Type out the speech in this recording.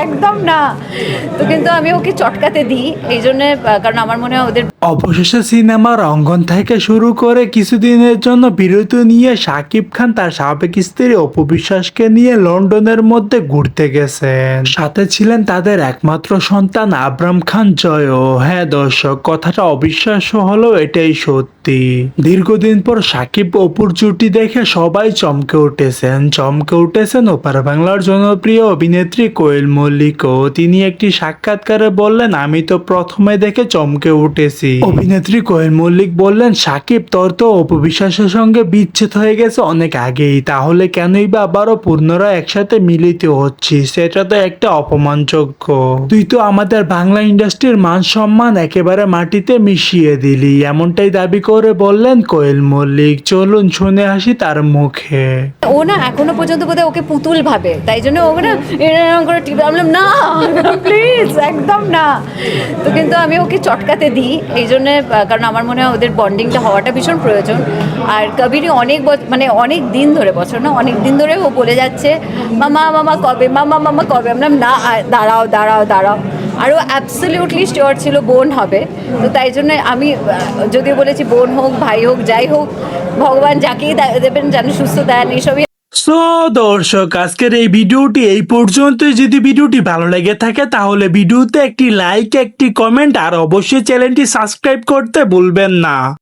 একদম না। তো কিন্তু আমি ওকে চটকাতে দিই এই জন্যে, কারণ আমার মনে হয় ওদের। অবশেষে সিনেমার অঙ্গন থেকে শুরু করে কিছুদিনের জন্য বিরতি নিয়ে শাকিব খান তার সাবেক স্ত্রী অপু বিশ্বাসকে নিয়ে লন্ডনের মধ্যে ঘুরতে গেছেন। সাথে ছিলেন তাদের একমাত্র সন্তান আবরাম খান জয়ও। হ্যাঁ দর্শক, কথাটা অবিশ্বাস্য হলেও এটাই সত্যি। দীর্ঘদিন পর শাকিব অপুর জুটি দেখে সবাই চমকে উঠেছেন ওপার বাংলার জনপ্রিয় অভিনেত্রী কোয়েল মল্লিকও। তিনি একটি সাক্ষাৎকারে বললেন, আমি তো প্রথমে দেখে চমকে উঠেছি। অভিনেত্রী কোয়েল মল্লিক বললেন, সাকিব তোর তো অপু বিশ্বাসের সঙ্গে বিচ্ছেদ হয়ে গেছে অনেক আগেই, তাহলে কেনই বা আবারও পুনরায় একসাথে মিলিত হচ্ছিস? সেটা তো একটা অপমানযোগ্য। তুই তো আমাদের বাংলা ইন্ডাস্ট্রির মান সম্মান একেবারে মাটিতে মিশিয়ে দিলি, এমনটাই দাবি করে বললেন কোয়েল মল্লিক। চলুন শুনে আসি তার মুখে। ও না এখনো পর্যন্ত বোধহয় ওকে পুতুল ভাবে, তাই জন্য ও না এরকম করে টিপে, বললাম না প্লিজ একদম না। তো কিন্তু আমি ওকে চটকাতে দিই এই জন্যে, কারণ আমার মনে হয় ওদের বন্ডিংটা হওয়াটা ভীষণ প্রয়োজন। আর কবিরই মানে অনেক দিন ধরে, বছর না অনেক দিন ধরে ও বলে যাচ্ছে মামা মামা কবে, মামা মামা কবে। আমরা না দাঁড়াও দাঁড়াও দাঁড়াও। আরও অ্যাবসলিউটলি শিওর ছিল বোন হবে। তো তাই জন্য আমি যদিও বলেছি বোন হোক ভাই হোক যাই হোক, ভগবান যাকেই দেবেন যেন সুস্থ দেন, এইসবই। সো দর্শক, আজকের এই ভিডিওটি এই পর্যন্তই। যদি ভিডিওটি ভালো লেগে থাকে তাহলে ভিডিওতে একটি লাইক, একটি কমেন্ট আর অবশ্যই চ্যানেলটি সাবস্ক্রাইব করতে ভুলবেন না।